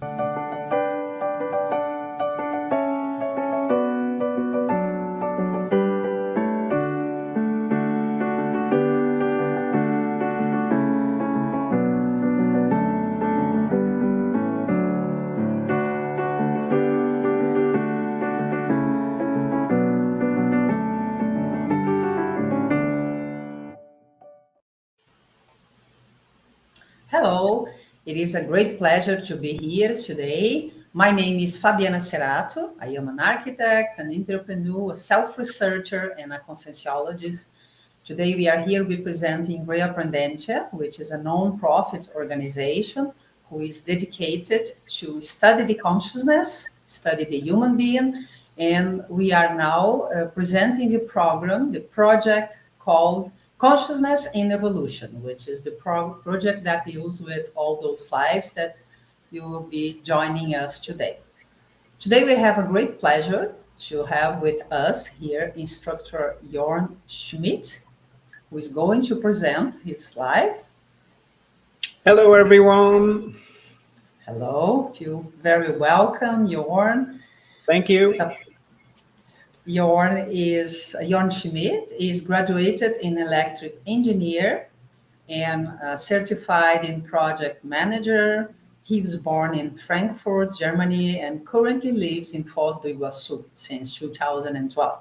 Hello, it is a great pleasure to be here today. My name is Fabiana Cerato. I am an architect, an entrepreneur, a self-researcher, and a conscienciologist. Today we are here representing Rea Prendentia, which is a non-profit organization who is dedicated to study the consciousness, study the human being, and we are now presenting the program, the project called Consciousness in Evolution, which is the project that deals with all those lives that you will be joining us today. Today we have a great pleasure to have with us here Instructor Jorn Schmidt, who is going to present his life. Hello, everyone. Hello, feel very welcome, Jorn. Thank you. Jorn Schmidt is graduated in electric engineer and certified in project manager. He was born in Frankfurt, Germany, and currently lives in Foz do Iguaçu since 2012.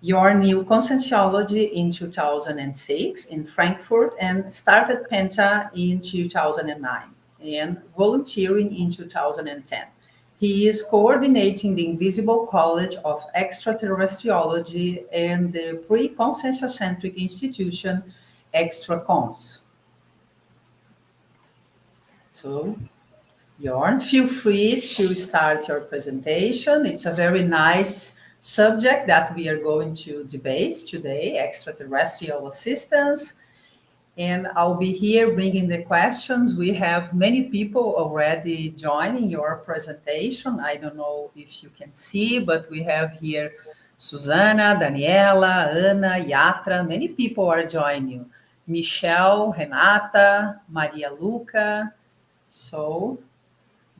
Jorn knew conscienciology in 2006 in Frankfurt and started Penta in 2009 and volunteering in 2010. He is coordinating the Invisible College of Extraterrestriology and the pre-consciocentric institution ExtraCons. So, Jorn, feel free to start your presentation. It's a very nice subject that we are going to debate today, extraterrestrial assistance. And I'll be here bringing the questions. We have many people already joining your presentation. I don't know if you can see, but we have here Susana, Daniela, Ana, Yatra. Many people are joining you. Michelle, Renata, Maria Luca. So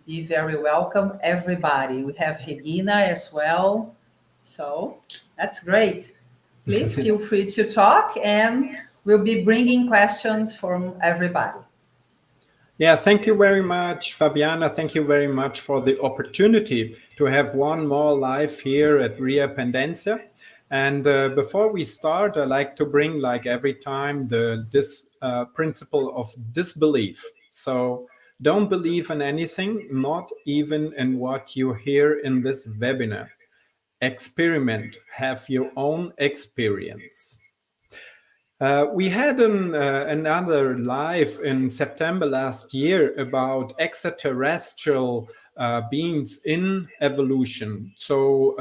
be very welcome, everybody. We have Regina as well. So that's great. Please feel free to talk, and we'll be bringing questions from everybody. Yeah, thank you very much, Fabiana. Thank you very much for the opportunity to have one more live here at Rea Prendentia. And before we start, I like to bring, like every time, this principle of disbelief. So don't believe in anything, not even in what you hear in this webinar. Experiment, have your own experience. We had another live in September last year about extraterrestrial beings in evolution. So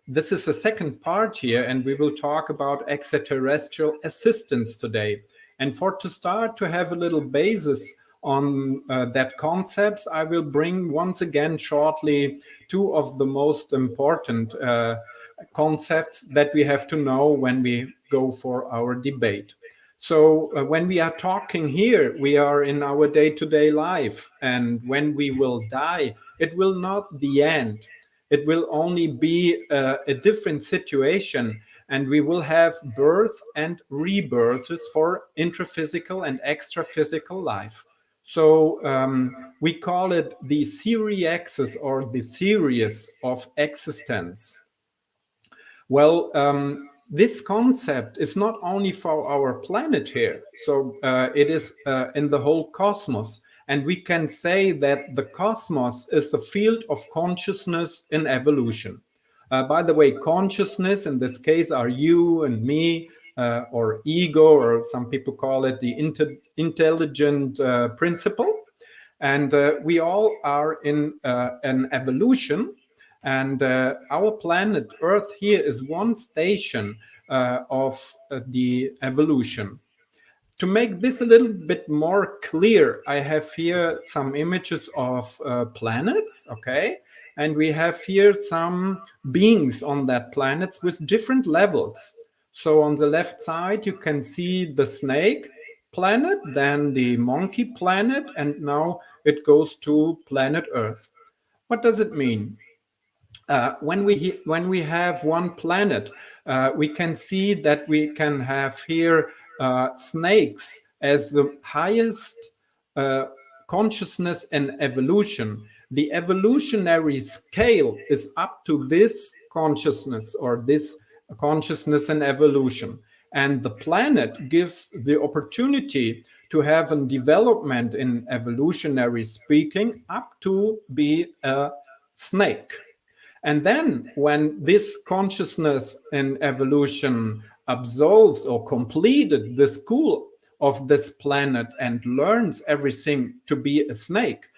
this is the second part here, and we will talk about extraterrestrial assistance today. And to start to have a little basis on that concepts, I will bring once again shortly two of the most important concepts that we have to know when we go for our debate. So when we are talking here, we are in our day-to-day life, and when we will die, it will not the end. It will only be a different situation, and we will have birth and rebirths for intraphysical and extraphysical life. So we call it the series or the series of existence. Well, this concept is not only for our planet here, so it is in the whole cosmos. And we can say that the cosmos is a field of consciousness in evolution. By the way, consciousness in this case are you and me, or ego, or some people call it the intelligent principle. And we all are in an evolution. And our planet Earth here is one station of the evolution. To make this a little bit more clear, I have here some images of planets, okay? And we have here some beings on that planets with different levels. So on the left side, you can see the snake. planet, then the monkey planet, and now it goes to planet Earth. What does it mean? When we have one planet, we can see that we can have here snakes as the highest uh, consciousness and evolution. The evolutionary scale is up to this consciousness, or this consciousness and evolution. And the planet gives the opportunity to have a development in evolutionary speaking up to be a snake. And then, when this consciousness in evolution absolves or completed the school of this planet and learns everything to be a snake,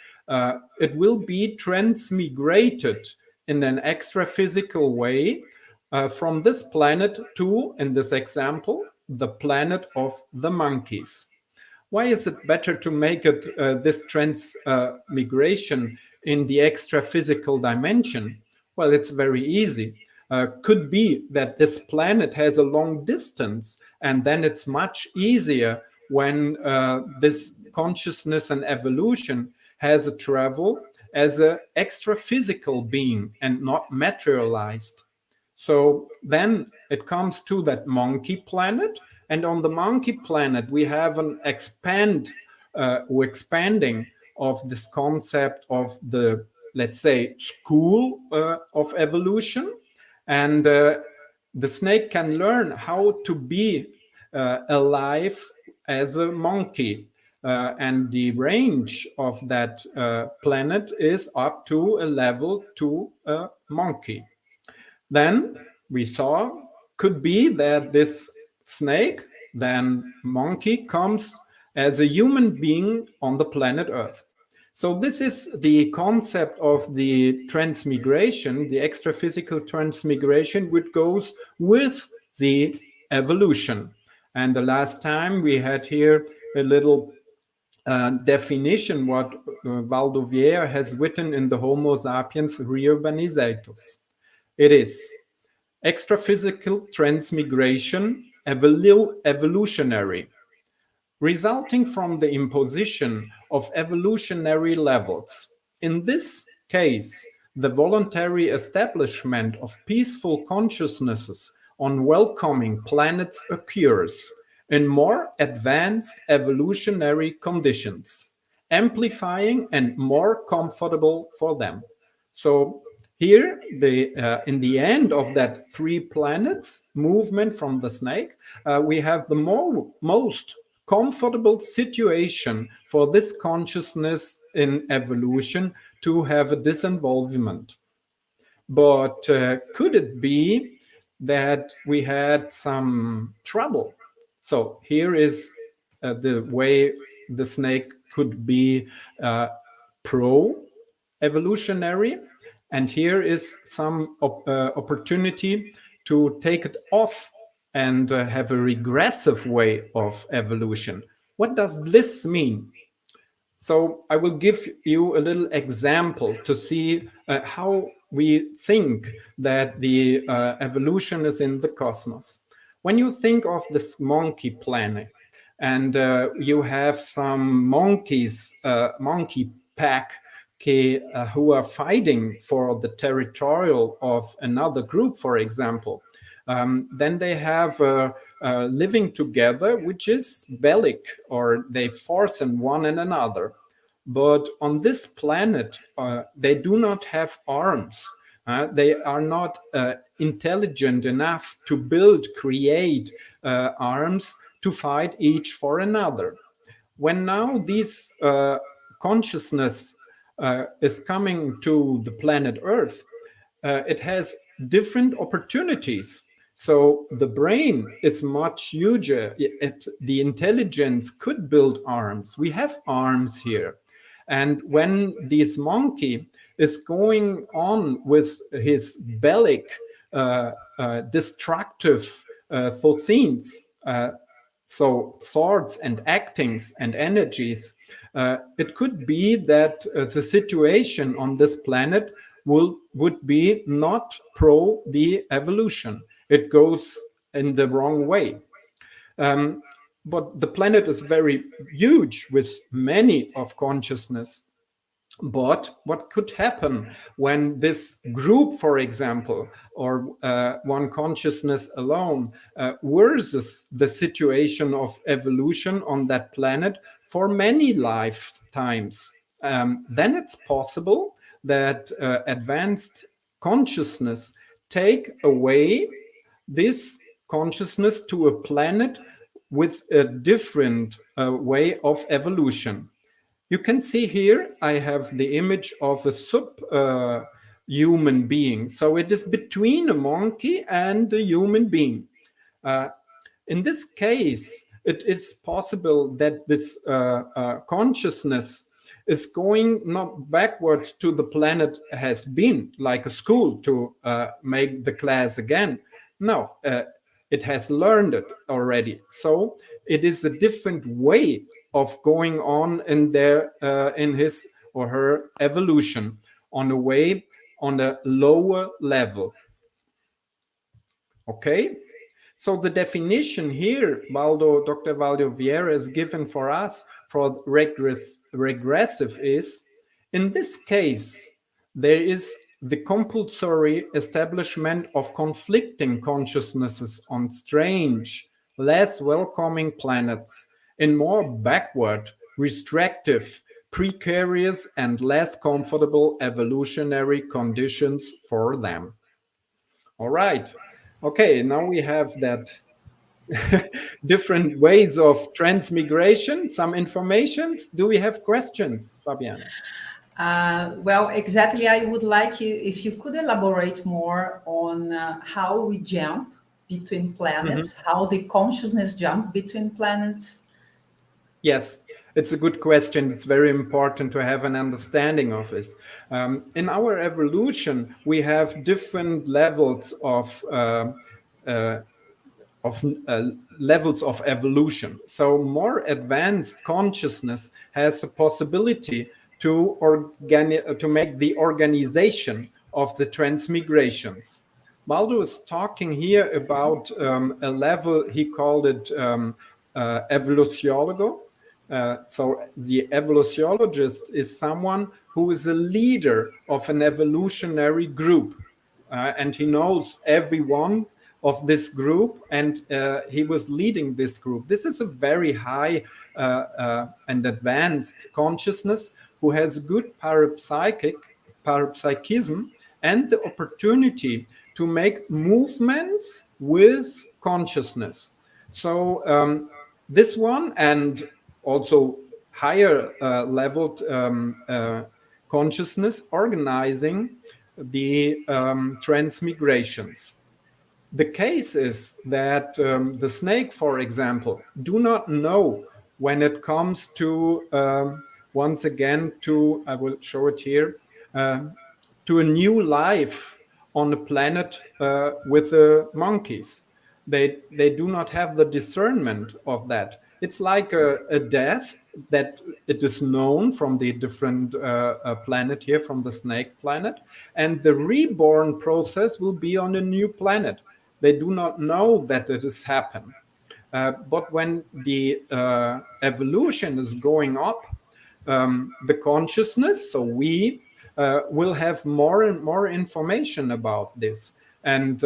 it will be transmigrated in an extra physical way from this planet to, in this example, the planet of the monkeys. Why is it better to make it this transmigration in the extra physical dimension? Well, it's very easy. Could be that this planet has a long distance, and then it's much easier when this consciousness and evolution has a travel as an extra physical being and not materialized. So then it comes to that monkey planet, and on the monkey planet we have an expanding of this concept of the, let's say, school of evolution, and the snake can learn how to be alive as a monkey. And the range of that planet is up to a level to a monkey. Then we saw, could be that this snake, then monkey, comes as a human being on the planet Earth. So this is the concept of the transmigration, the extra-physical transmigration, which goes with the evolution. And the last time we had here a little definition what Waldo Vieira has written in the Homo sapiens Reurbanizatus. It is extra-physical transmigration, evolutionary, resulting from the imposition of evolutionary levels. In this case, the voluntary establishment of peaceful consciousnesses on welcoming planets occurs in more advanced evolutionary conditions, amplifying and more comfortable for them. So here, in the end of that three planets movement from the snake, we have the most comfortable situation for this consciousness in evolution to have a disinvolvement. But could it be that we had some trouble? So here is the way the snake could be pro-evolutionary, and here is some opportunity to take it off and have a regressive way of evolution. What does this mean? So I will give you a little example to see how we think that the evolution is in the cosmos. When you think of this monkey planet, and you have some monkeys, monkey pack, who are fighting for the territorial of another group, for example, then they have living together, which is bellic, or they force in one and another. But on this planet, they do not have arms. They are not intelligent enough to create arms to fight each for another. When now this consciousness is coming to the planet Earth, it has different opportunities. So the brain is much huger. The intelligence could build arms. We have arms here. And when this monkey is going on with his bellic, destructive thoughts, so thoughts and actings and energies, it could be that the situation on this planet would be not pro the evolution. It goes in the wrong way. but the planet is very huge with many of consciousness. But what could happen when this group, for example, or one consciousness alone, versus the situation of evolution on that planet for many lifetimes? Then it's possible that advanced consciousness take away this consciousness to a planet with a different way of evolution. You can see here, I have the image of a sub human being. So it is between a monkey and a human being. Uh, in this case, it is possible that this consciousness is going not backwards to the planet has been, like a school to make the class again. No, it has learned it already. So it is a different way of going on in their in his or her evolution on a way on a lower level. Okay, so the definition here, Dr. Valdo Vieira is given for us for regressive is, in this case, there is the compulsory establishment of conflicting consciousnesses on strange, less welcoming planets in more backward, restrictive, precarious, and less comfortable evolutionary conditions for them. All right. Okay, now we have that different ways of transmigration, some informations. Do we have questions, Fabiana? Well, exactly. I would like you, if you could elaborate more on how we jump between planets, how the consciousness jump between planets. Yes, it's a good question. It's very important to have an understanding of this. In our evolution, we have different levels of levels of evolution. So more advanced consciousness has a possibility to make the organization of the transmigrations. Baldo is talking here about a level, he called it evoluciologo. So the evoluciologist is someone who is a leader of an evolutionary group. And he knows everyone of this group, and he was leading this group. This is a very high and advanced consciousness who has good parapsychism and the opportunity to make movements with consciousness. So this one, and also higher leveled consciousness organizing the transmigrations. The case is that the snake, for example, do not know when it comes to, once again, to, I will show it here, to a new life on a planet with the monkeys. They do not have the discernment of that. It's like a death that it is known from the different planet here, from the snake planet, and the reborn process will be on a new planet. They do not know that it has happened. But when the evolution is going up, the consciousness, so we will have more and more information about this. And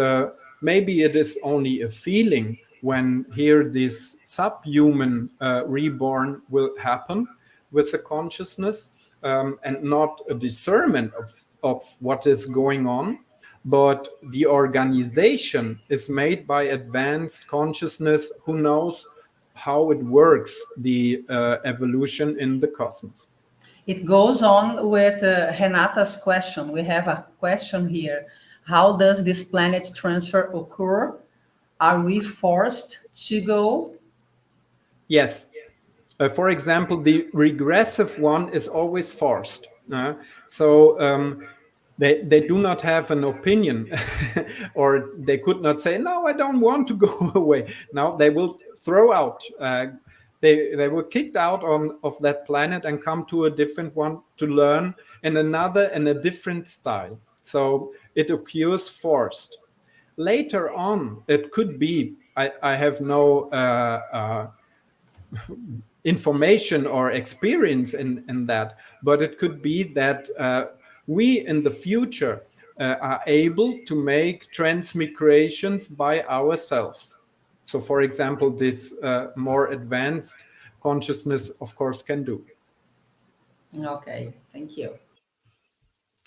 maybe it is only a feeling when here this subhuman reborn will happen with the consciousness, and not a discernment of what is going on. But the organization is made by advanced consciousness who knows how it works, the evolution in the cosmos. It goes on with Renata's question. We have a question here. How does this planet transfer occur? Are we forced to go? Yes. For example, the regressive one is always forced. They do not have an opinion or they could not say, no, I don't want to go away. Now they will throw out. They were kicked out of that planet and come to a different one to learn in a different style. So it occurs forced. Later on, it could be, I have no information or experience in that, but it could be that we in the future are able to make transmigrations by ourselves. So, for example, this more advanced consciousness, of course, can do. Okay, thank you.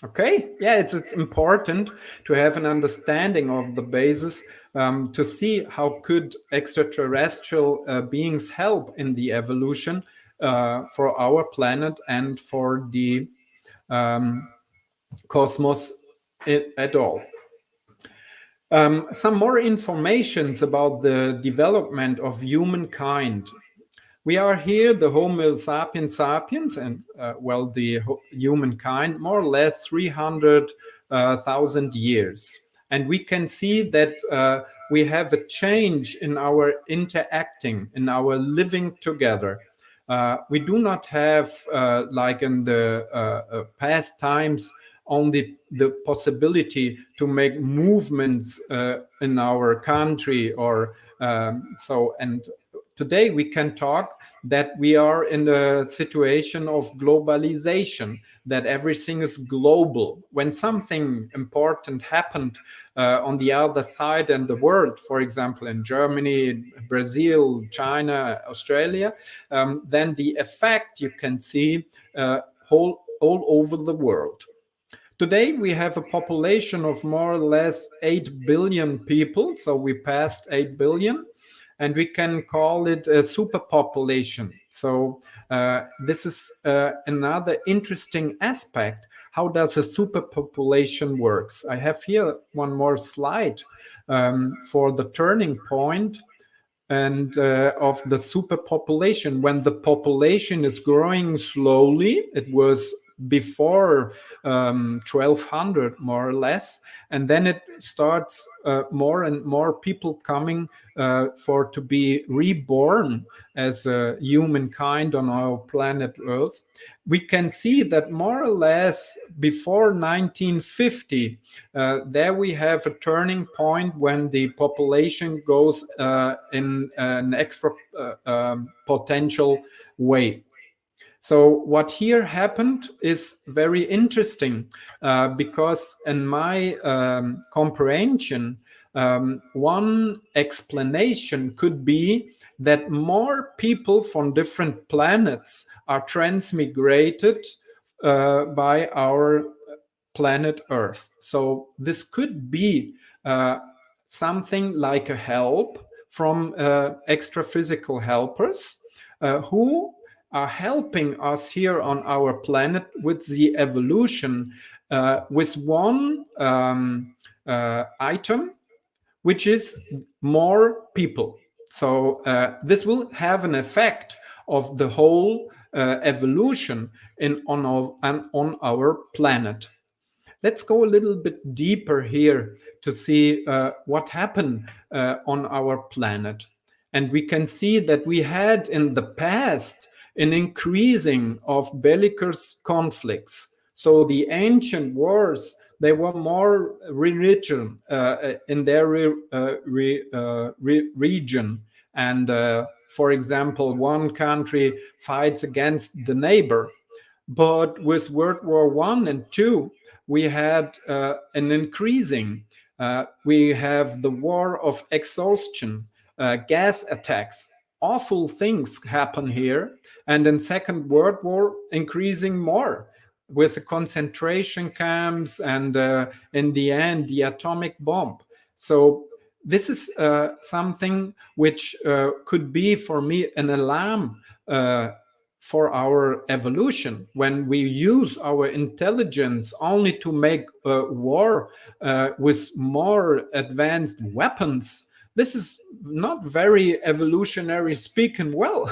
Okay, yeah, it's important to have an understanding of the basis, to see how could extraterrestrial beings help in the evolution for our planet and for the cosmos at all. Some more informations about the development of humankind. We are here, the Homo sapiens sapiens, and well, the humankind, more or less 300,000 years. And we can see that we have a change in our interacting, in our living together. We do not have, like in the past times, only the possibility to make movements in our country or so. And today we can talk that we are in a situation of globalization, that everything is global. When something important happened on the other side in the world, for example, in Germany, Brazil, China, Australia, then the effect you can see all over the world. Today, we have a population of more or less 8 billion people, so we passed 8 billion, and we can call it a superpopulation. So this is another interesting aspect. How does a superpopulation works? I have here one more slide for the turning point and of the superpopulation. When the population is growing slowly, it was before 1200 more or less, and then it starts more and more people coming for to be reborn as a humankind on our planet Earth. We can see that more or less before 1950, there we have a turning point when the population goes in an extra potential way. So what here happened is very interesting because in my comprehension, one explanation could be that more people from different planets are transmigrated by our planet Earth. So this could be something like a help from extra-physical helpers who are helping us here on our planet with the evolution with one item, which is more people. So this will have an effect of the whole evolution on our planet. Let's go a little bit deeper here to see what happened on our planet. And we can see that we had in the past an increasing of bellicose conflicts. So the ancient wars, they were more religion in their region. And for example, one country fights against the neighbor. But with World War I and II, we had an increasing. We have the war of exhaustion, gas attacks. Awful things happen here. And in Second World War, increasing more with the concentration camps and in the end, the atomic bomb. So this is something which could be for me an alarm for our evolution. When we use our intelligence only to make war with more advanced weapons, this is not very evolutionary speaking well.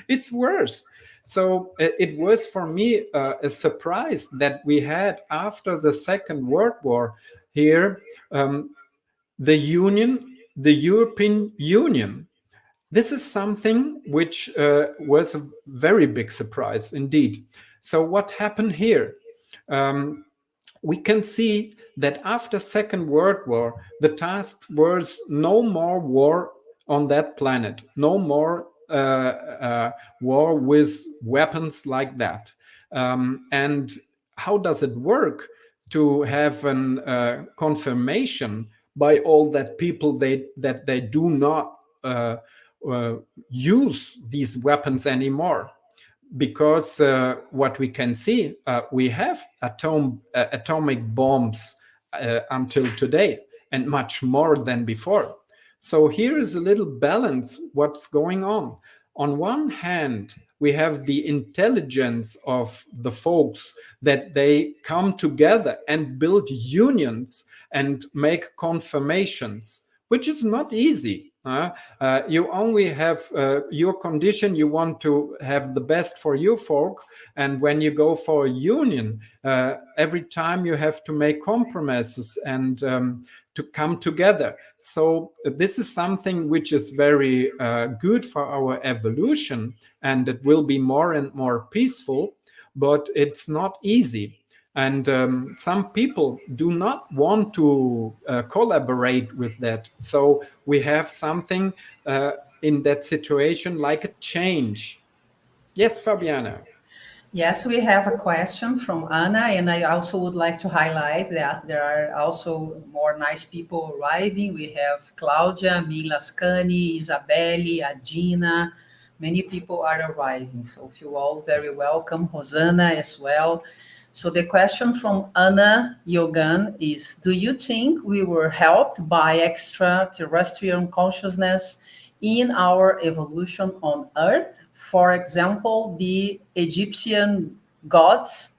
It's worse. So it was for me a surprise that we had after the Second World War here the European Union. This is something which was a very big surprise indeed. So what happened here? We can see that after Second World War, the task was no more war on that planet, no more war with weapons like that. And how does it work to have an confirmation by all that people that they do not uh, use these weapons anymore? Because what we can see, we have atomic bombs until today, and much more than before. So here is a little balance what's going on. On one hand, we have the intelligence of the folks that they come together and build unions and make confirmations, which is not easy. You only have your condition. You want to have the best for you folk, and when you go for a union, every time you have to make compromises and to come together. So this is something which is very good for our evolution, and it will be more and more peaceful, but it's not easy. And some people do not want to collaborate with that. So we have something in that situation like a change. Yes, Fabiana. Yes, we have a question from Anna, and I also would like to highlight that there are also more nice people arriving. We have Claudia, Mila Scani, Isabelle, Adina. Many people are arriving, so feel all very welcome. Rosanna as well. So the question from Anna Yogan is, do you think we were helped by extraterrestrial consciousness in our evolution on Earth? For example, the Egyptian gods,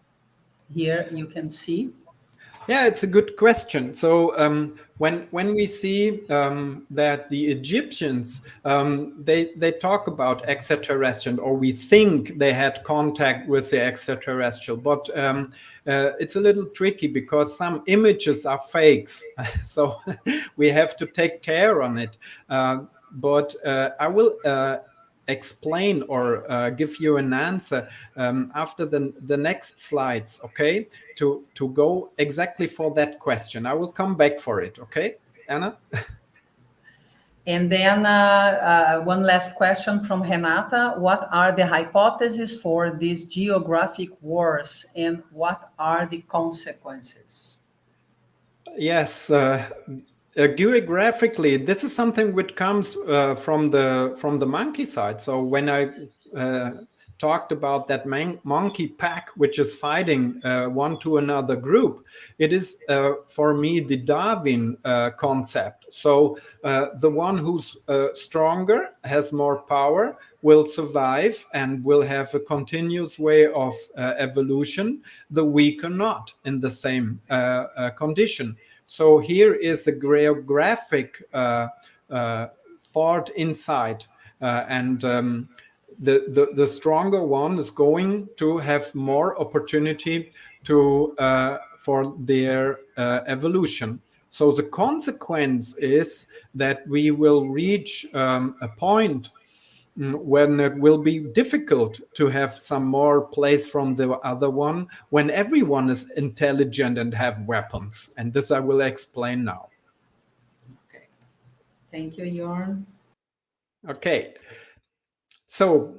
here you can see. Yeah, it's a good question. So when we see that the Egyptians they talk about extraterrestrial, or we think they had contact with the extraterrestrial, but it's a little tricky because some images are fakes. So we have to take care on it. But I will explain or give you an answer after the next slides, okay, to go exactly for that question. I will come back for it, okay, Anna? And then one last question from Renata. What are the hypotheses for these geographic wars, and what are the consequences? Yes, geographically, this is something which comes from the monkey side. So when I talked about that monkey pack which is fighting one to another group, it is for me the Darwin concept. So the one who's stronger, has more power, will survive and will have a continuous way of evolution. The weaker not in the same condition. So here is a geographic thought inside, and the stronger one is going to have more opportunity to for their evolution. So the consequence is that we will reach a point when it will be difficult to have some more place from the other one, when everyone is intelligent and have weapons. And this I will explain now. Okay. Thank you, Jorn. Okay. So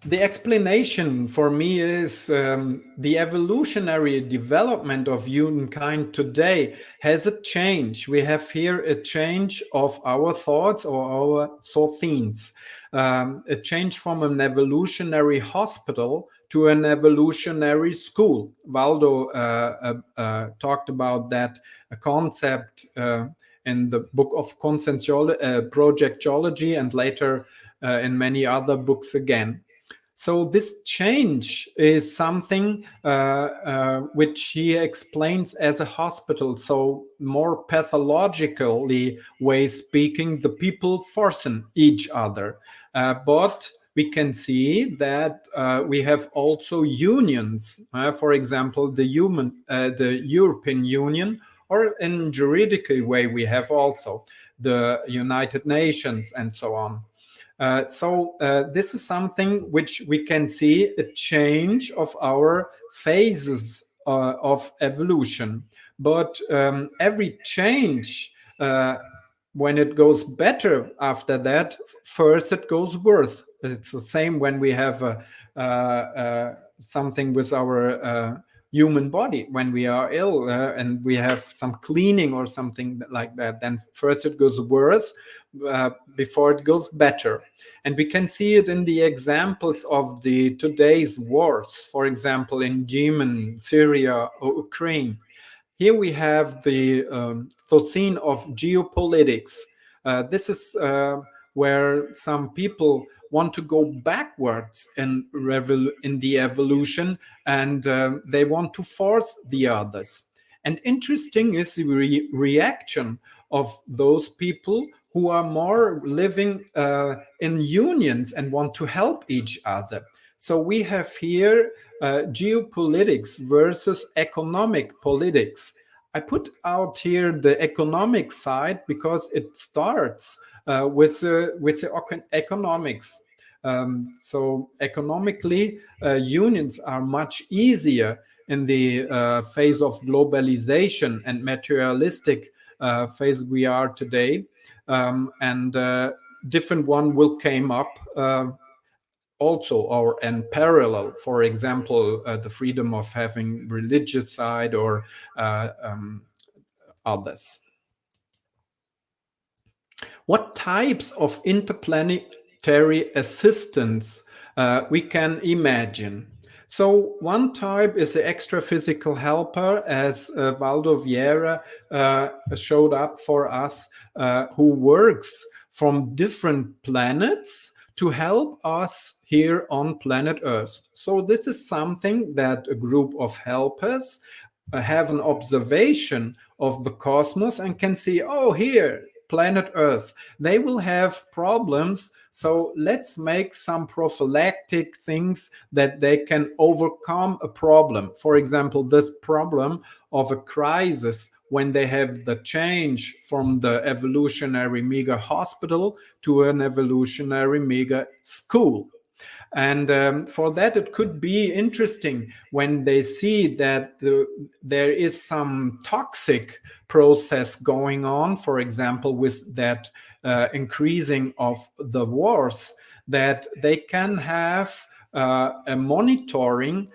the explanation for me is the evolutionary development of humankind today has a change. We have here a change of our thoughts or our thoughts, a change from an evolutionary hospital to an evolutionary school. Waldo talked about that concept in the book of Projectology, and later in many other books again. So this change is something which he explains as a hospital. So more pathologically way speaking, the people forcing each other. But we can see that we have also unions. For example, the European Union, or in juridical way, we have also the United Nations and so on. So this is something which we can see a change of our phases of evolution. But every change when it goes better after that, first it goes worse. It's the same when we have something with our human body. When we are ill and we have some cleaning or something like that, then first it goes worse before it goes better. And we can see it in the examples of the today's wars, for example, in Yemen, Syria, or Ukraine. Here we have the scene of geopolitics. This is where some people want to go backwards in the evolution, and they want to force the others. And interesting is the reaction of those people who are more living in unions and want to help each other. So we have here geopolitics versus economic politics. I put out here the economic side because it starts with the economics. So economically, unions are much easier in the phase of globalization and materialistic phase we are today. And different one will came up also, or in parallel, for example, the freedom of having religious side or others. What types of interplanetary assistance we can imagine? So one type is the extra-physical helper, as Valdo Vieira showed up for us, who works from different planets to help us here on planet Earth. So this is something that a group of helpers have an observation of the cosmos and can see, oh, here, planet Earth, they will have problems. So let's make some prophylactic things that they can overcome a problem. For example, this problem of a crisis when they have the change from the evolutionary mega hospital to an evolutionary mega school. And for that, it could be interesting when they see that there is some toxic process going on, for example, with that increasing of the wars, that they can have a monitoring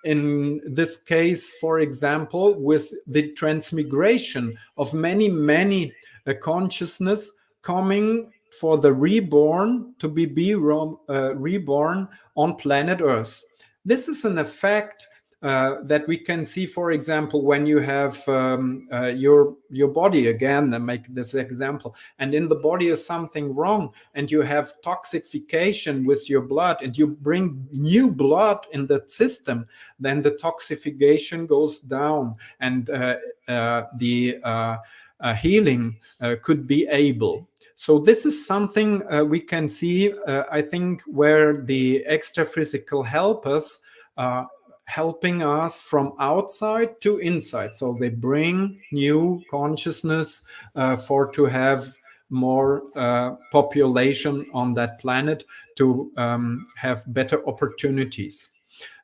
in this case, for example, with the transmigration of many consciousness coming for the reborn to be reborn on planet Earth. This is an effect that we can see, for example, when you have your body, again, I make this example, and in the body is something wrong, and you have toxification with your blood, and you bring new blood in that system, then the toxification goes down, and the healing could be able. So this is something we can see, I think, where the extra-physical helpers helping us from outside to inside. So they bring new consciousness for to have more population on that planet to have better opportunities.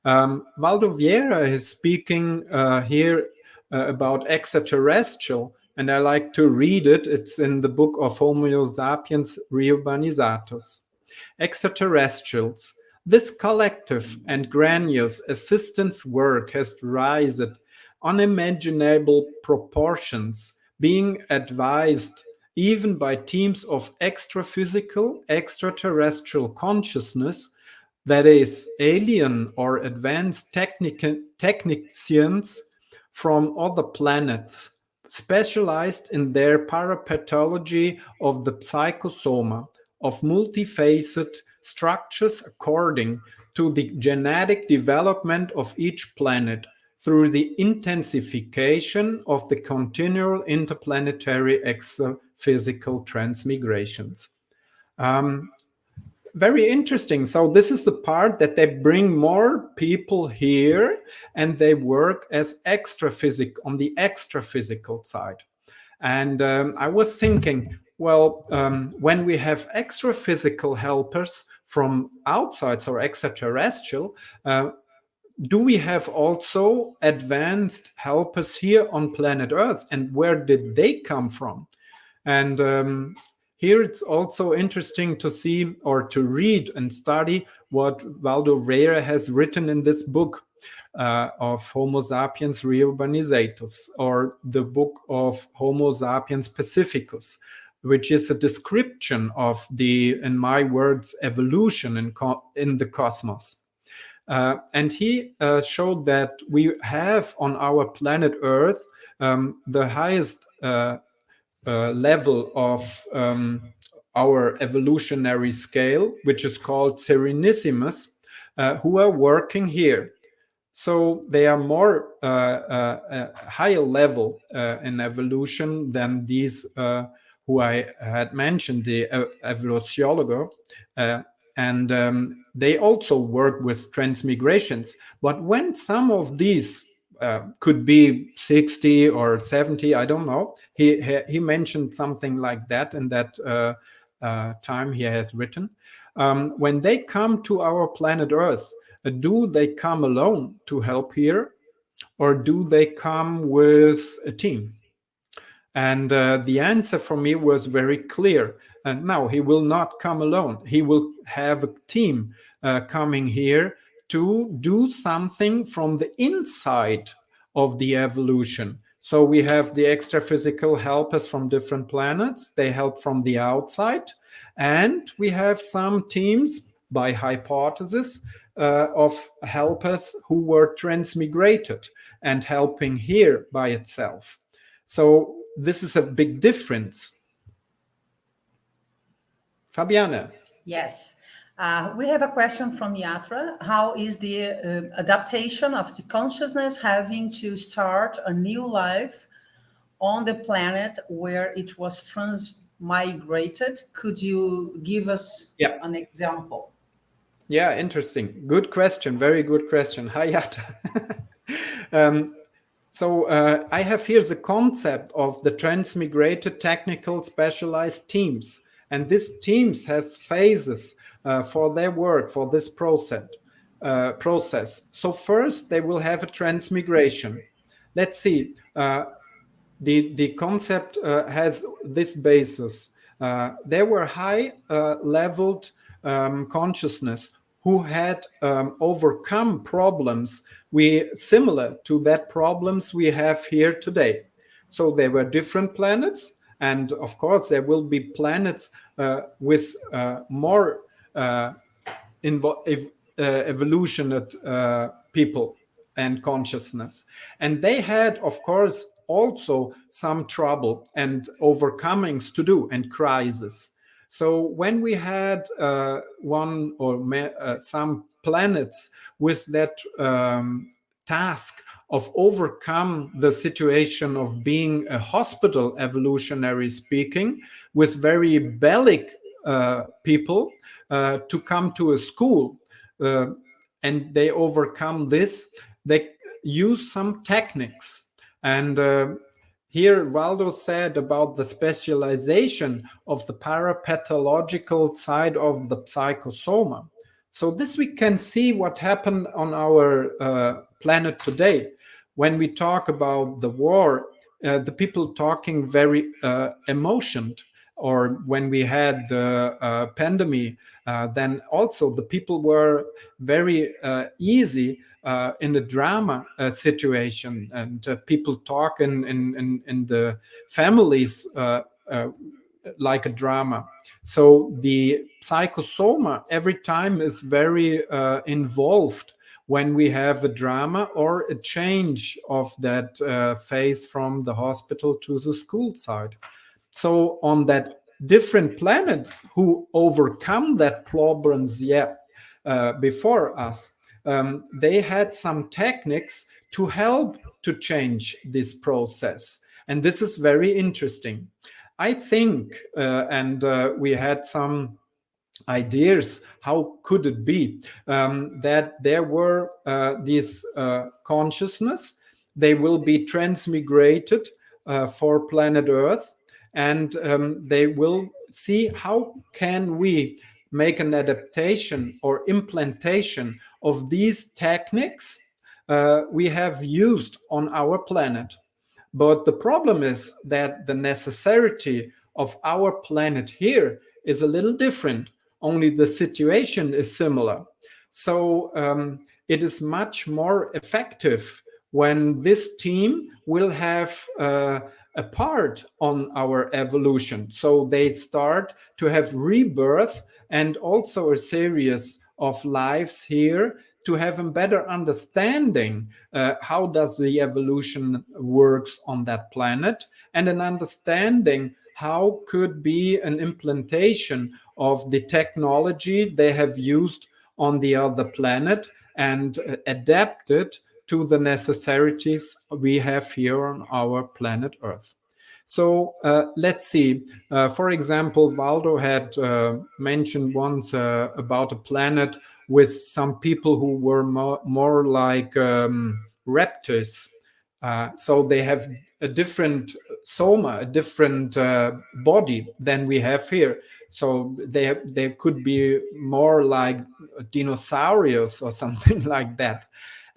Valdo Vieira is speaking here about extraterrestrial, and I like to read it. It's in the book of Homo sapiens Reurbanizatus. Extraterrestrials. This collective and grandiose assistance work has risen unimaginable proportions, being advised even by teams of extra-physical, extraterrestrial consciousness, that is, alien or advanced technicians from other planets, specialized in their parapathology of the psychosoma, of multifaceted structures according to the genetic development of each planet through the intensification of the continual interplanetary exophysical transmigrations. Very interesting. So this is the part that they bring more people here and they work as on the extra-physical side. And I was thinking, well, when we have extra-physical helpers from outside or extraterrestrial, do we have also advanced helpers here on planet Earth? And where did they come from? And here it's also interesting to see or to read and study what Waldo Reyre has written in this book of Homo sapiens Reurbanizators, or the book of Homo sapiens Pacificus, which is a description of the, in my words, evolution in the cosmos. And he showed that we have on our planet Earth the highest level of our evolutionary scale, which is called Serenissimus, who are working here. So they are more higher level in evolution than these who I had mentioned, the evolutionologer. And they also work with transmigrations. But when some of these could be 60 or 70, I don't know. He mentioned something like that in that time he has written. When they come to our planet Earth, do they come alone to help here, or do they come with a team? And the answer for me was very clear. No, he will not come alone. He will have a team coming here to do something from the inside of the evolution. So we have the extra-physical helpers from different planets. They help from the outside. And we have some teams, by hypothesis, of helpers who were transmigrated and helping here by itself. So this is a big difference. Fabiana. Yes. We have a question from Yatra. How is the adaptation of the consciousness having to start a new life on the planet where it was transmigrated? Could you give us an example? Yeah, interesting. Good question. Very good question. Hi, Yatra. So I have here the concept of the transmigrated technical specialized teams. And these teams has phases for their work, for this process. So first, they will have a transmigration. Let's see. The concept has this basis. There were high-leveled consciousness who had overcome problems similar to that problems we have here today. So there were different planets, and of course there will be planets with more evolutionate people and consciousness. And they had, of course, also some trouble and overcomings to do and crisis. So when we had one or some planets with that task of overcome the situation of being a hospital, evolutionary speaking, with very bellic people to come to a school, and they overcome this, they use some techniques. And here Waldo said about the specialization of the parapathological side of the psychosoma. So this we can see what happened on our planet today. When we talk about the war, the people talking very emotioned, or when we had the pandemic, then also the people were very easy in a drama situation, and people talk in the families like a drama. So the psychosoma every time is very involved when we have a drama or a change of that phase from the hospital to the school side. So on that different planets who overcome that problems before us, they had some techniques to help to change this process. And this is very interesting. I think, and we had some ideas, how could it be that there were these consciousness, they will be transmigrated for planet Earth, and they will see how can we make an adaptation or implantation of these techniques we have used on our planet. But the problem is that the necessity of our planet here is a little different, only the situation is similar. So it is much more effective when this team will have a part on our evolution. So they start to have rebirth and also a series of lives here to have a better understanding how does the evolution works on that planet, and an understanding how could be an implementation of the technology they have used on the other planet and adapted to the necessities we have here on our planet Earth. So let's see. For example, Waldo had mentioned once about a planet with some people who were more like raptors. So they have a different soma, a different body than we have here. So they could be more like dinosaurs or something like that.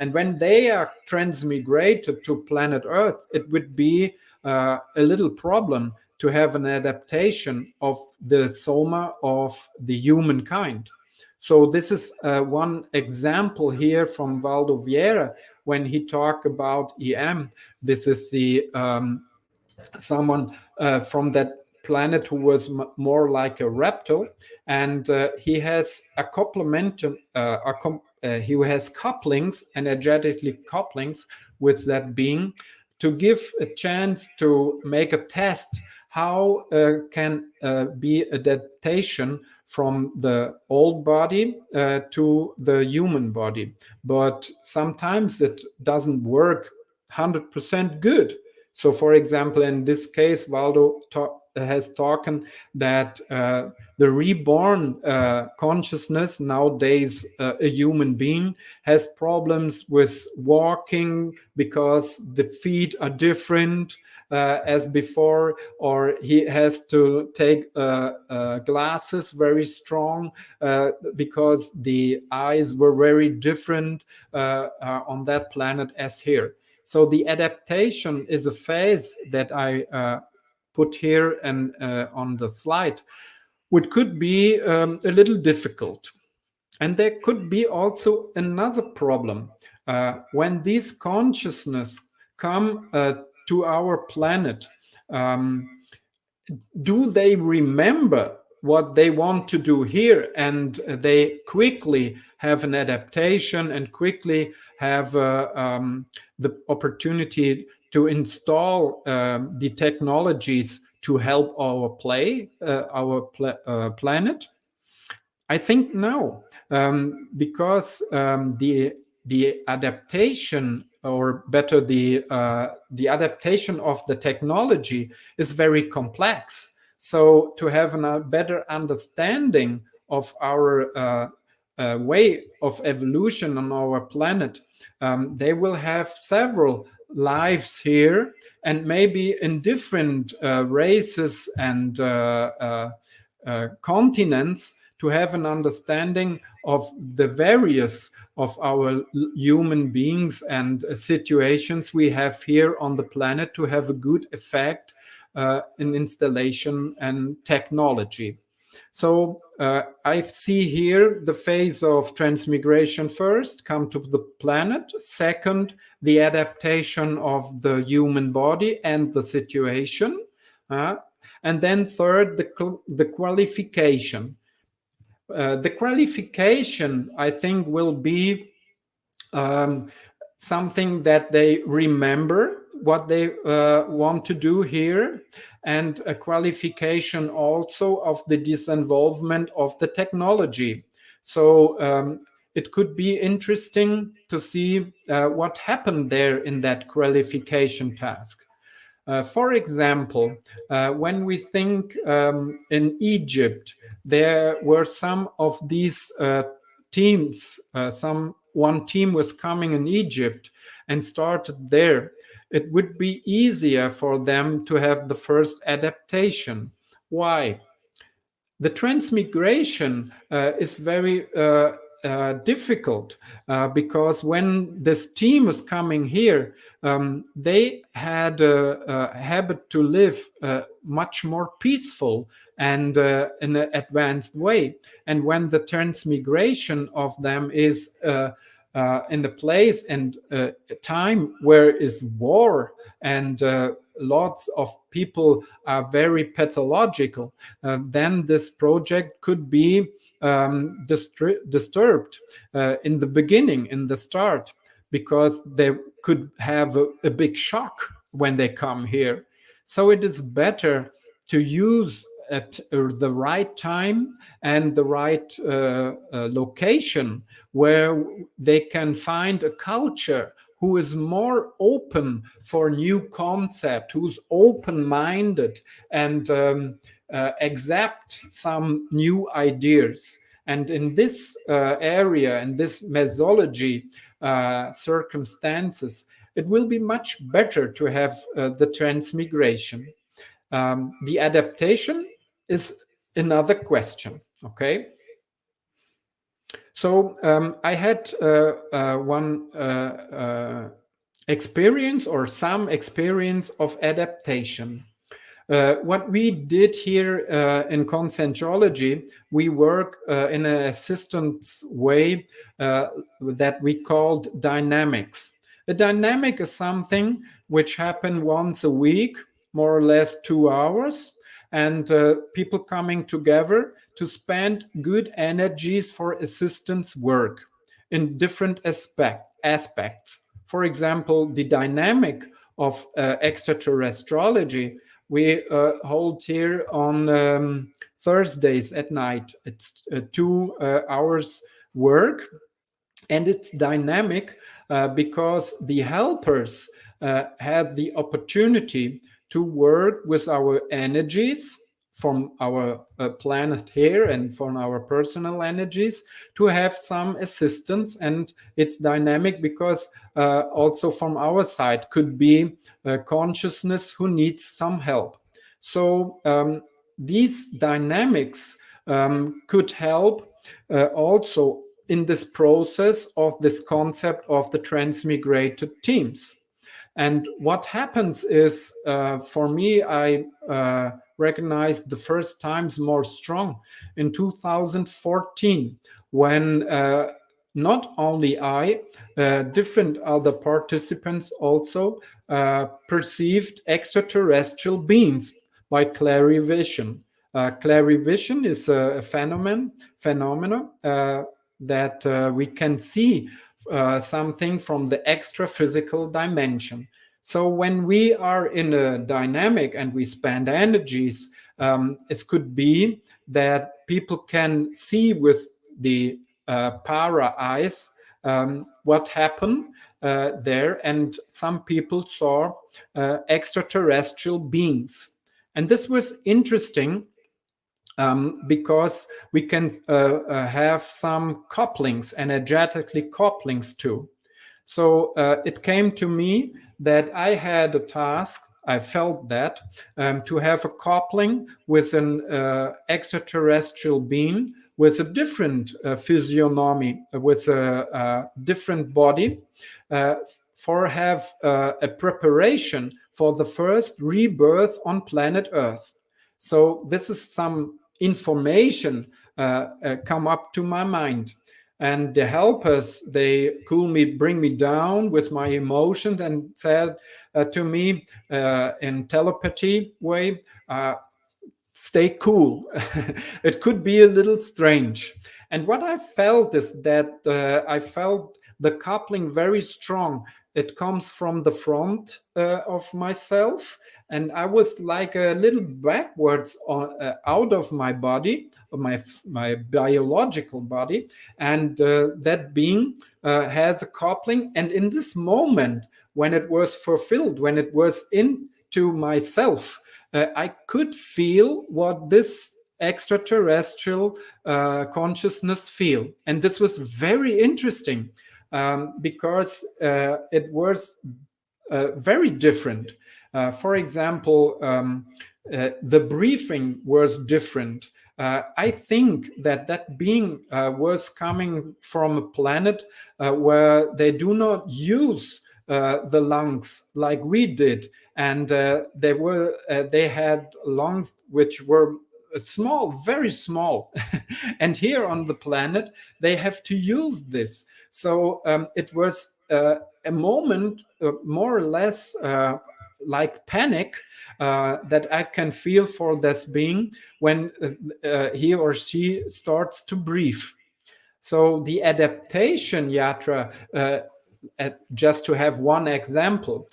And when they are transmigrated to planet Earth, it would be a little problem to have an adaptation of the soma of the humankind. So this is one example here from Waldo Vieira when he talked about EM. This is the someone from that planet who was more like a reptile, and he has a he has couplings, energetically couplings with that being, to give a chance to make a test how can be adaptation from the old body to the human body. But sometimes it doesn't work 100% good. So, for example, in this case, Waldo has talked that the reborn consciousness, nowadays a human being, has problems with walking because the feet are different as before, or he has to take glasses very strong because the eyes were very different on that planet as here. So the adaptation is a phase that I put here and on the slide, which could be a little difficult. And there could be also another problem. When these consciousness come to our planet, do they remember what they want to do here, and they quickly have an adaptation and quickly have the opportunity to install the technologies to help our planet? I think no, because the adaptation, or better, the adaptation of the technology is very complex. So to have a better understanding of our way of evolution on our planet, they will have several lives here, and maybe in different races and continents, to have an understanding of the various of our human beings and situations we have here on the planet, to have a good effect in installation and technology. So I see here the phase of transmigration first, come to the planet. Second, the adaptation of the human body and the situation. And then third, the qualification. The qualification, I think, will be something that they remember what they want to do here, and a qualification also of the disinvolvement of the technology. So it could be interesting to see what happened there in that qualification task. For example, when we think in Egypt, there were some of these teams. One team was coming in Egypt and started there. It would be easier for them to have the first adaptation. Why? The transmigration is very difficult because when this team was coming here, they had a habit to live much more peaceful and in an advanced way. And when the transmigration of them is in the place and a time where is war and lots of people are very pathological, then this project could be disturbed in the beginning, in the start, because they could have a big shock when they come here. So it is better to use at the right time and the right location where they can find a culture who is more open for new concept, who's open-minded and accept some new ideas. And in this area, in this mesology circumstances, it will be much better to have the transmigration. The adaptation is another question, okay? So I had one experience or some experience of adaptation. What we did here in conscientiology, we work in an assistance way that we called dynamics. A dynamic is something which happens once a week, more or less 2 hours, and people coming together to spend good energies for assistance work in different aspects. For example, the dynamic of extraterrestriology we hold here on Thursdays at night. It's 2 hours work, and it's dynamic because the helpers have the opportunity to work with our energies from our planet here and from our personal energies to have some assistance. And it's dynamic because also from our side could be consciousness who needs some help. So these dynamics could help also in this process of this concept of the transmigrated teams. And what happens is, for me, I recognized the first times more strong in 2014 when not only I, different other participants also perceived extraterrestrial beings by clarivision. Clarivision is a phenomenon that we can see something from the extra physical dimension. So when we are in a dynamic and we spend energies, it could be that people can see with the para eyes what happened there, and some people saw extraterrestrial beings. And this was interesting because we can have some couplings, energetically couplings too. So it came to me that I had a task, I felt that, to have a coupling with an extraterrestrial being with a different physiognomy, with a different body, for have a preparation for the first rebirth on planet Earth. So this is some information come up to my mind. And the helpers, they bring me down with my emotions and said to me in telepathy way, stay cool. It could be a little strange. And what I felt is that I felt the coupling very strong. It comes from the front of myself, and I was like a little backwards out of my body, my biological body, and that being has a coupling. And in this moment, when it was fulfilled, when it was into myself, I could feel what this extraterrestrial consciousness feel. And this was very interesting because it was very different. For example, the briefing was different. I think that being was coming from a planet where they do not use the lungs like we did, and they had lungs which were small, very small, and here on the planet they have to use this. So it was a moment, more or less like panic, that I can feel for this being when he or she starts to breathe. So the adaptation yatra, just to have one example,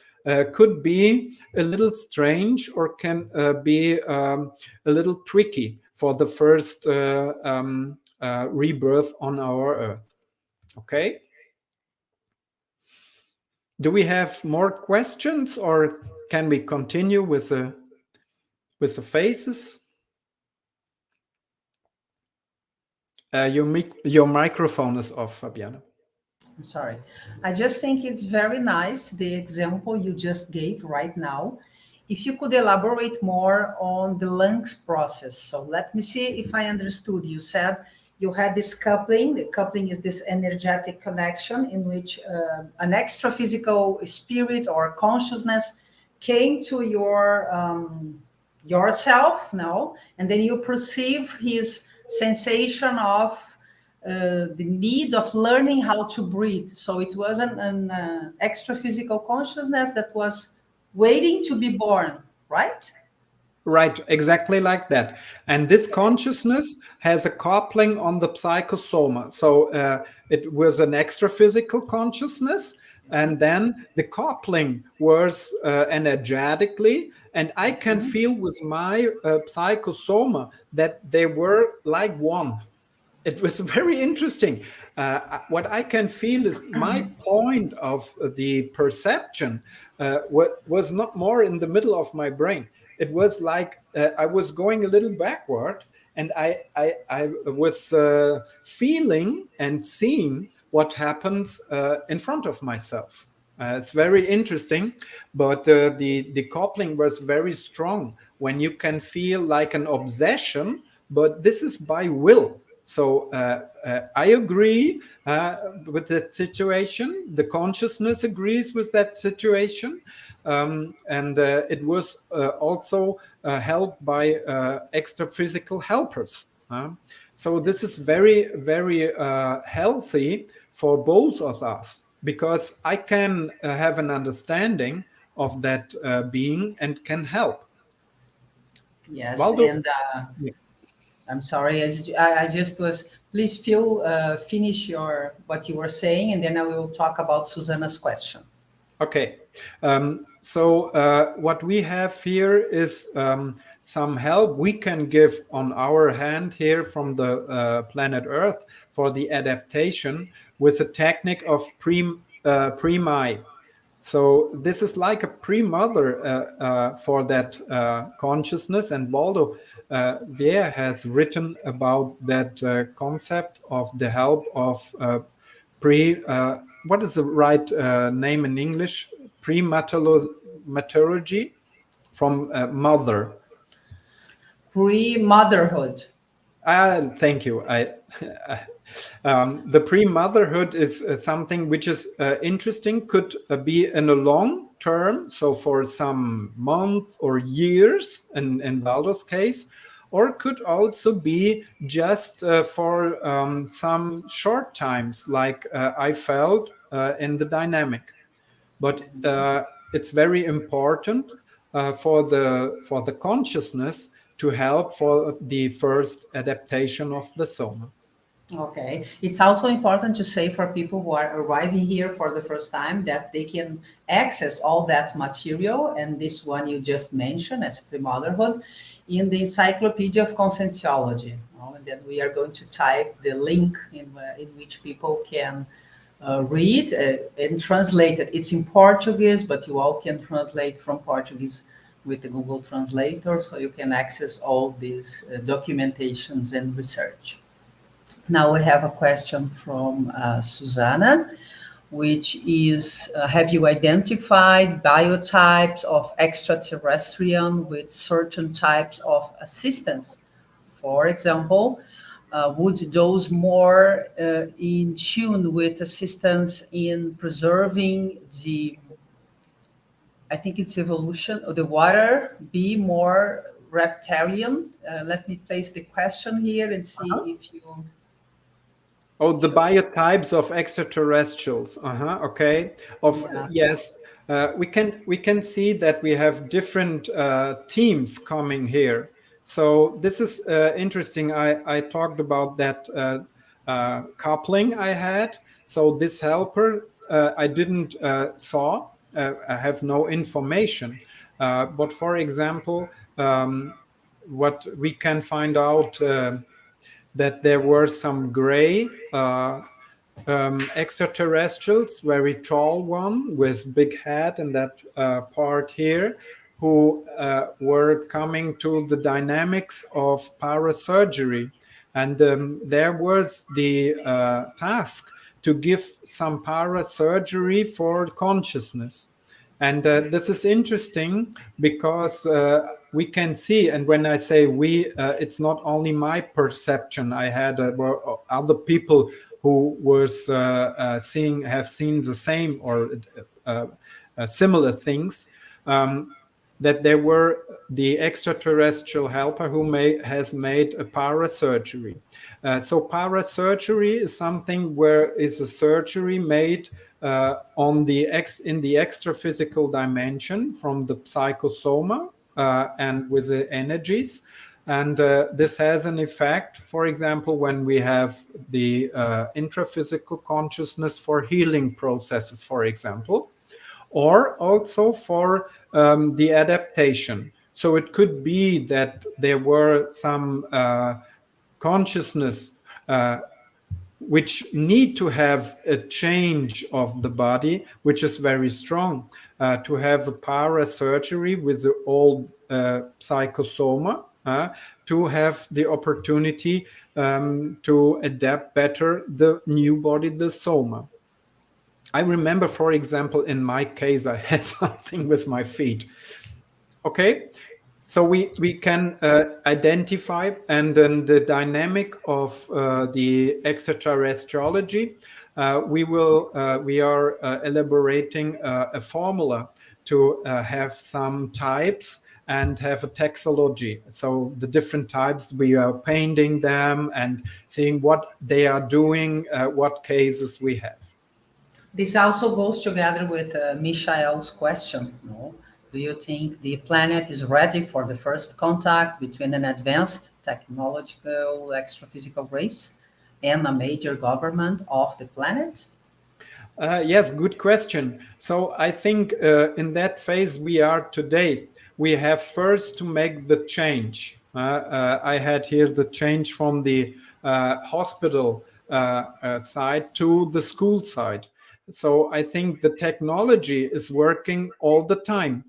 could be a little strange or can be a little tricky for the first rebirth on our Earth. Okay. Do we have more questions, or can we continue with the faces? Your microphone is off, Fabiana. I'm sorry. I just think it's very nice, the example you just gave right now. If you could elaborate more on the lungs process. So let me see if I understood. You said you had this coupling. The coupling is this energetic connection in which an extra physical spirit or consciousness came to yourself, no? And then you perceive his sensation of the need of learning how to breathe. So it was an extra physical consciousness that was waiting to be born, right? Right, exactly like that. And this consciousness has a coupling on the psychosoma. So it was an extra physical consciousness, and then the coupling was energetically, and I can feel with my psychosoma that they were like one. It was very interesting. What I can feel is my point of the perception was not more in the middle of my brain. It was like I was going a little backward, and I was feeling and seeing what happens in front of myself. It's very interesting, but the coupling was very strong when you can feel like an obsession, but this is by will. So I agree with that situation. The consciousness agrees with that situation. And it was also helped by extra physical helpers. So this is very, very healthy for both of us, because I can have an understanding of that being and can help. Yes, Waldo? and I'm sorry, I just was. Please finish what you were saying, and then I will talk about Susanna's question. Okay. So what we have here is some help we can give on our hand here from the planet Earth for the adaptation with a technique of pre-mi. So this is like a pre-mother for that consciousness, and Waldo Wehr has written about that concept of the help of what is the right name in English? Prematology from mother. Pre-motherhood. Thank you. The pre-motherhood is something which is interesting, could be in a long term, so for some month or years in Waldo's case, or could also be just for some short times, like I felt in the dynamic. But it's very important for the consciousness to help for the first adaptation of the soma. Okay. It's also important to say for people who are arriving here for the first time that they can access all that material, and this one you just mentioned as pre-motherhood, in the Encyclopedia of Conscientiology. And then we are going to type the link in which people can read and translate it. It's in Portuguese, but you all can translate from Portuguese with the Google Translator, so you can access all these documentations and research. Now we have a question from Susanna, which is, have you identified biotypes of extraterrestrial with certain types of assistance For example, would those more in tune with assistance in preserving the, I think it's evolution of the water, be more reptilian? Let me place the question here and see Uh-huh. if you, Oh, if the you, biotypes of extraterrestrials. Uh-huh. Okay. Of yeah. yes, we can see that we have different teams coming here. So this is interesting. I talked about that coupling I had. So this helper I didn't saw. I have no information. But for example, what we can find out. That there were some gray extraterrestrials, very tall one with big head and that part here, who were coming to the dynamics of parasurgery. And there was the task to give some parasurgery for consciousness. And this is interesting because we can see, and when I say we, it's not only my perception. I had were other people who was seeing have seen the same or uh, similar things. That there were the extraterrestrial helper who has made a parasurgery. So parasurgery is something where is a surgery made on the in the extra physical dimension from the psychosoma and with the energies. And this has an effect, for example, when we have the intraphysical consciousness for healing processes, for example, or also for the adaptation. So it could be that there were some consciousness which need to have a change of the body, which is very strong. To have a parasurgery with the old psychosoma, to have the opportunity to adapt better the new body, the soma. I remember, for example, in my case, I had something with my feet. Okay, so we can identify, and then the dynamic of the extraterrestriology, we are elaborating a formula to have some types and have a taxology. So the different types, we are painting them and seeing what they are doing, what cases we have. This also goes together with Michael's question. No? Do you think the planet is ready for the first contact between an advanced technological extraphysical race and a major government of the planet? Yes, good question. So I think in that phase we are today. We have first to make the change. I had here the change from the hospital side to the school side. So I think the technology is working all the time.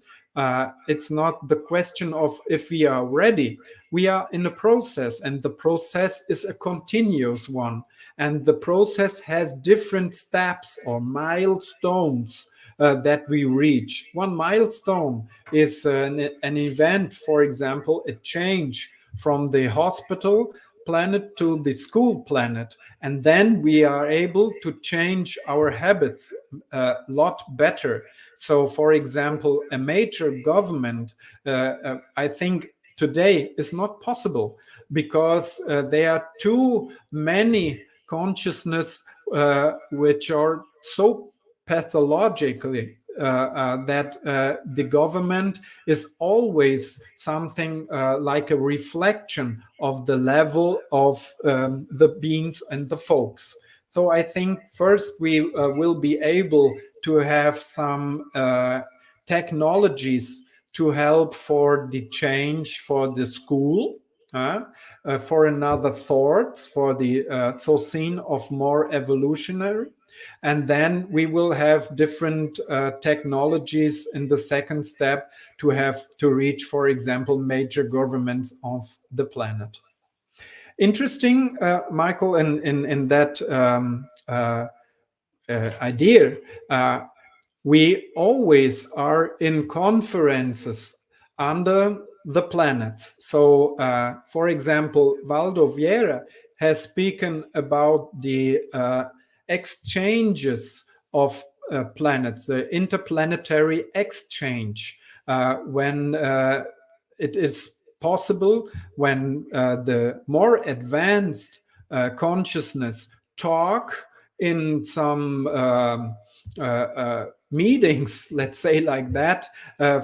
It's not the question of if we are ready. We are in a process, and the process is a continuous one. And the process has different steps or milestones that we reach. One milestone is an event, for example, a change from the hospital planet to the school planet. And then we are able to change our habits a lot better. So, for example, a major government, I think today is not possible because there are too many consciousness which are so pathologically that the government is always something like a reflection of the level of the beings and the folks. So I think first we will be able to have some technologies to help for the change for the school, for another thought, for the so scene of more evolutionary. And then we will have different technologies in the second step to have to reach, for example, major governments of the planet. Interesting, Michael, in that idea. We always are in conferences under the planets. So, for example, Valdo Vieira has spoken about the exchanges of planets, the interplanetary exchange, when it is possible, when the more advanced consciousness talk in some meetings, let's say like that,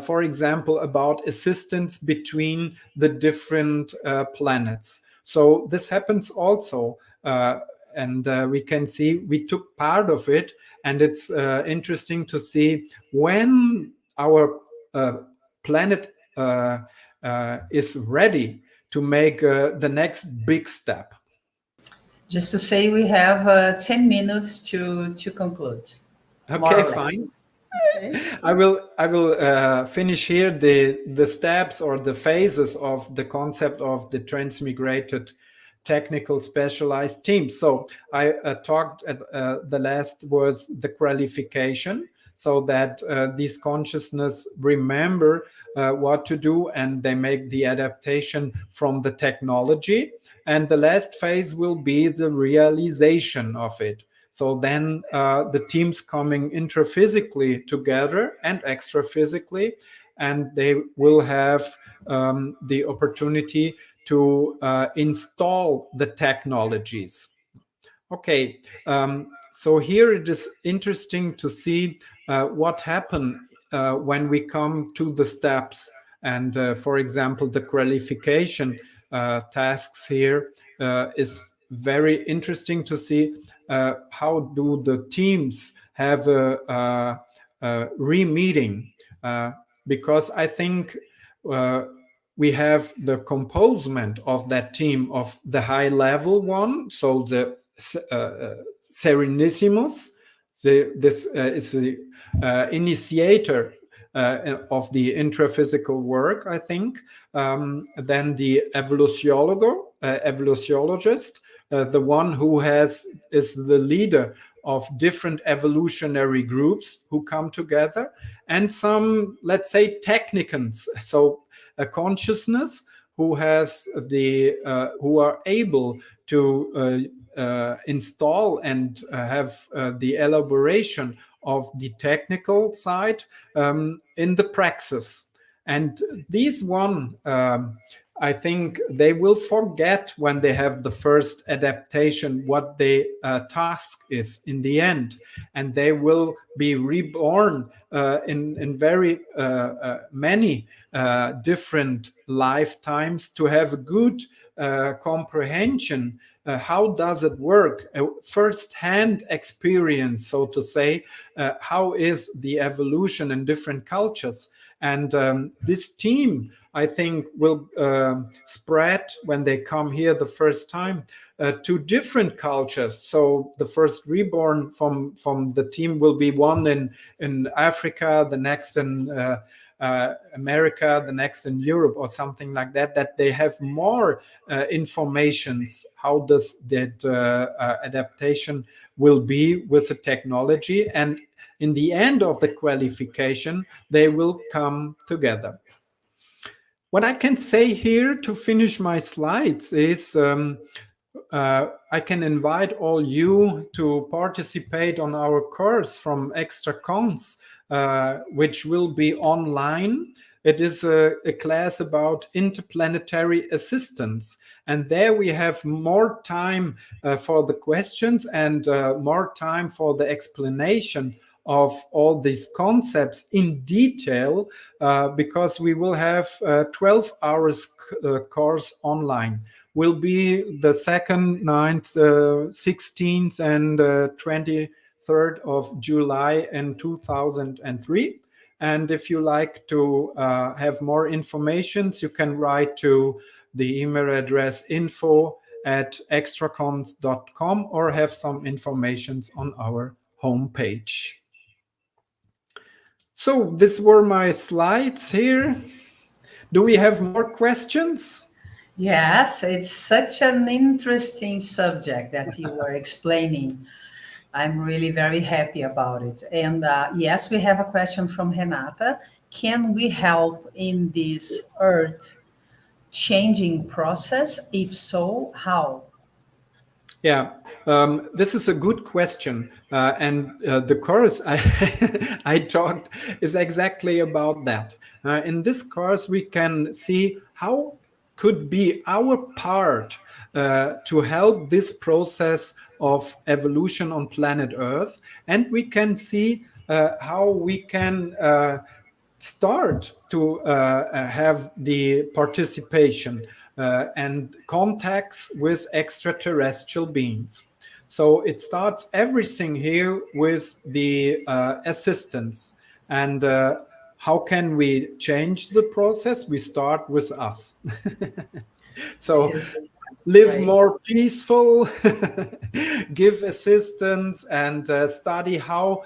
for example, about assistance between the different planets. So this happens also, and we can see we took part of it, and it's interesting to see when our planet is ready to make the next big step. Just to say, we have 10 minutes to conclude, more Okay, or less. fine. Okay. I will finish here the steps or the phases of the concept of the transmigrated technical specialized teams. So I talked at the last was the qualification, so that these consciousness remember what to do and they make the adaptation from the technology. And the last phase will be the realization of it. So then the teams coming intraphysically together and extraphysically, and they will have the opportunity to install the technologies. Okay, so here it is interesting to see what happened when we come to the steps. And for example, the qualification tasks here is very interesting to see how do the teams have a re-meeting, because I think we have the composement of that team of the high level one, so the Serenissimus, this is the initiator of the intraphysical work, I think. Then the evolutionologist, the one who is the leader of different evolutionary groups who come together, and some, let's say, technicants, so a consciousness who has the who are able to install and have the elaboration of the technical side in the praxis. And these one, I think they will forget when they have the first adaptation what the task is in the end, and they will be reborn in very many different lifetimes to have a good comprehension. How does it work? A first-hand experience, so to say. How is the evolution in different cultures? And this team, I think, will spread when they come here the first time to different cultures. So the first reborn from the team will be one in Africa, the next in America, the next in Europe, or something like that, that they have more informations how does that adaptation will be with the technology. And in the end of the qualification, they will come together. What I can say here to finish my slides is I can invite all you to participate on our course from Extra Cons, which will be online. It is a class about interplanetary assistance. And there we have more time for the questions and more time for the explanation of all these concepts in detail, because we will have 12 hours course online. Will be the 2nd, 9th, 16th, and 23rd of July in 2003. And if you like to have more information, you can write to the email address info@extracons.com or have some information on our homepage. So these were my slides here. Do we have more questions? Yes, it's such an interesting subject that you were explaining. I'm really very happy about it. And yes, we have a question from Renata. Can we help in this Earth changing process? If so, how? Yeah, this is a good question, and the course I I talked is exactly about that. In this course, we can see how could be our part to help this process of evolution on planet Earth, and we can see how we can start to have the participation and contacts with extraterrestrial beings. So it starts everything here with the assistance. And how can we change the process? We start with us. This So is live great. more peaceful, give assistance, and study how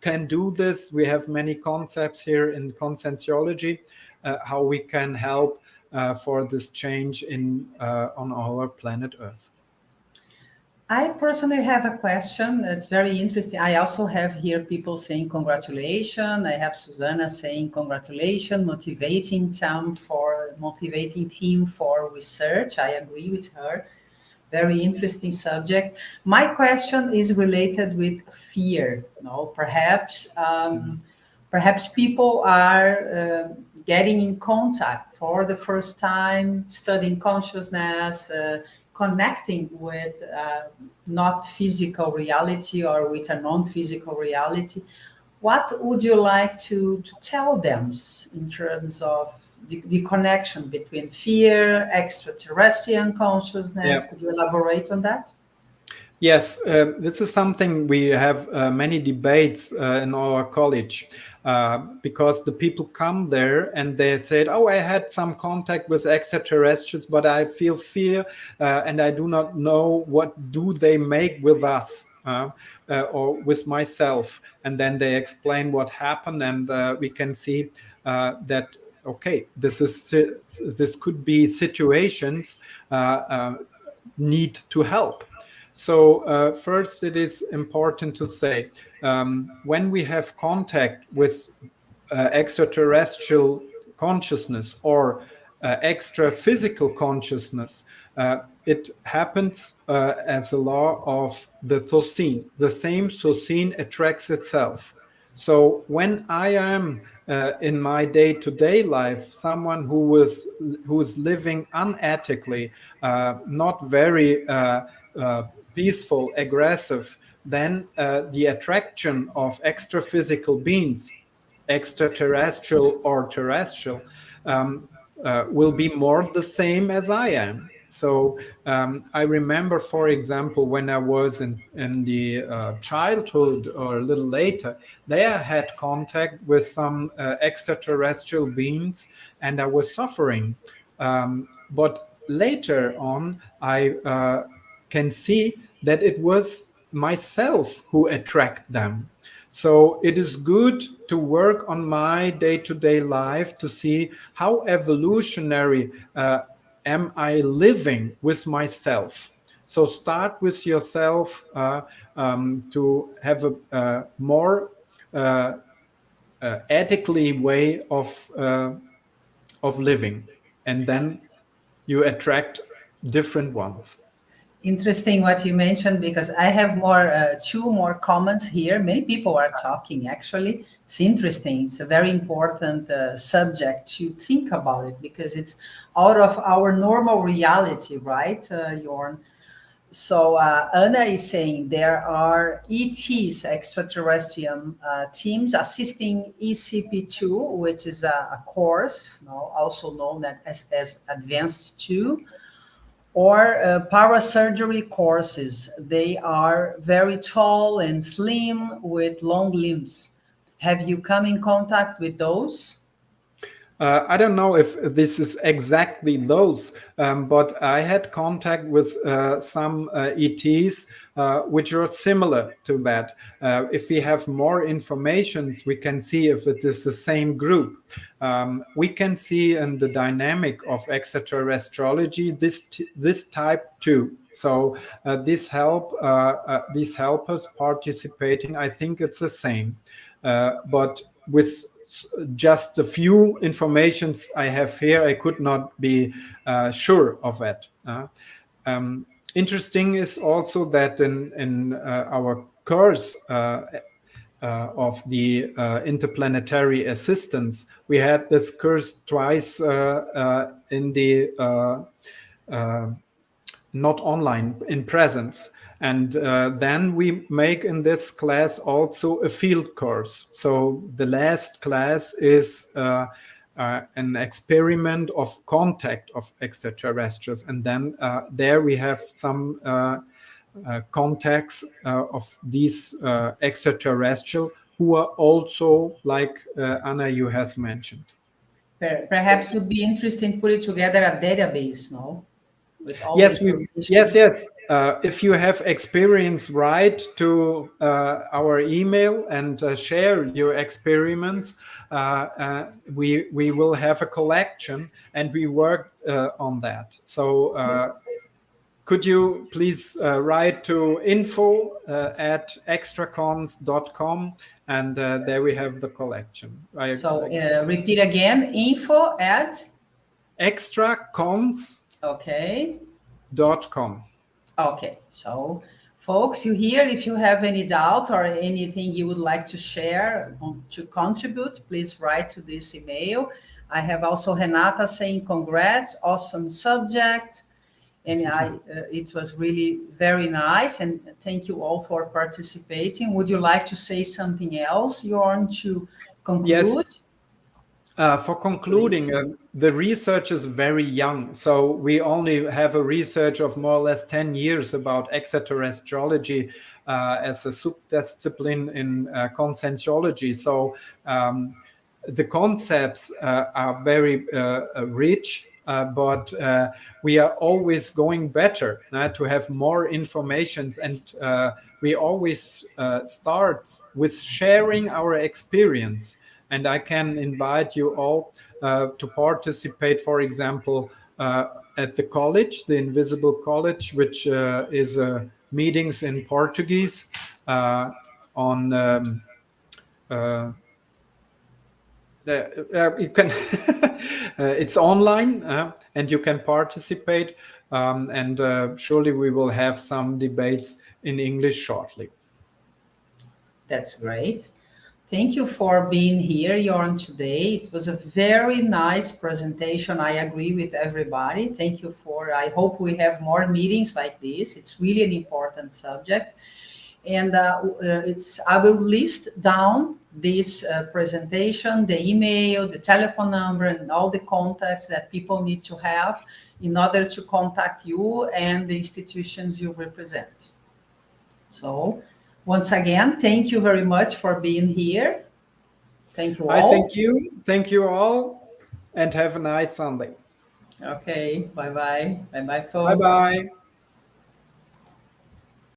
can do this. We have many concepts here in conscientiology, how we can help for this change in on our planet Earth. I personally have a question. It's very interesting. I also have here people saying congratulations. I have Susanna saying congratulations, motivating team for research. I agree with her. Very interesting subject. My question is related with fear. No, perhaps people are getting in contact for the first time, studying consciousness, connecting with not physical reality or with a non-physical reality. What would you like to tell them in terms of the connection between fear, extraterrestrial consciousness? Yeah. Could you elaborate on that? Yes, this is something we have many debates in our college because the people come there and they said, "Oh, I had some contact with extraterrestrials, but I feel fear and I do not know what do they make with us or with myself." And then they explain what happened, and we can see that okay, this could be situations need to help. So first, it is important to say when we have contact with extraterrestrial consciousness or extra physical consciousness, it happens as a law of the Thosin. The same Thosin attracts itself. So when I am in my day-to-day life, someone who is living unethically, not very peaceful, aggressive, then the attraction of extra physical beings, extraterrestrial or terrestrial, will be more the same as I am. So I remember, for example, when I was in the childhood or a little later, there I had contact with some extraterrestrial beings and I was suffering. But later on, I can see that it was myself who attract them. So it is good to work on my day-to-day life to see how evolutionary am I living with myself. So start with yourself to have a more ethically way of living, and then you attract different ones. Interesting what you mentioned, because I have two more comments here. Many people are talking, actually. It's interesting. It's a very important subject to think about it, because it's out of our normal reality, right, Jorn? So Anna is saying there are ETs, extraterrestrial teams, assisting ECP2, which is a course, also known as Advanced 2, or parasurgery courses. They are very tall and slim with long limbs. Have you come in contact with those? I don't know if this is exactly those, but I had contact with some ETs which are similar to that. If we have more informations, we can see if it is the same group. We can see in the dynamic of extraterrestriology this type too. So these helpers participating, I think it's the same, but with just a few informations I have here, I could not be sure of it. Interesting is also that in our course of the interplanetary assistance, we had this course twice in the not online, in presence. And then we make in this class also a field course. So the last class is an experiment of contact of extraterrestrials. And then there we have some contacts of these extraterrestrial who are also, like Anna, you has mentioned. Perhaps would be interesting putting together a database, no? With all Yes, the information. yes. If you have experience, write to our email and share your experiments. We will have a collection, and we work on that. So could you please write to info @extracons.com, and there we have the collection. Repeat again, info at extracons.com. Okay, so folks, you hear, if you have any doubt or anything you would like to share, to contribute, please write to this email. I have also Renata saying congrats, awesome subject. And it was really very nice. And thank you all for participating. Would you like to say something else, Jorn, to conclude? Yes. For concluding, the research is very young. So we only have a research of more or less 10 years about extraterrestriology as a subdiscipline in conscientiology. So the concepts are very rich, but we are always going better to have more information. And we always start with sharing our experience. And I can invite you all to participate, for example, at the college, the Invisible College, which is meetings in Portuguese on you can it's online and you can participate, and surely we will have some debates in English shortly. That's great. Thank you for being here, Jorn, today. It was a very nice presentation. I agree with everybody. Thank you I hope we have more meetings like this. It's really an important subject. And I will list down this presentation, the email, the telephone number, and all the contacts that people need to have in order to contact you and the institutions you represent. So once again, thank you very much for being here. Thank you all. I thank you. Thank you all, and have a nice Sunday. Okay, bye-bye. Bye-bye, folks. Bye-bye.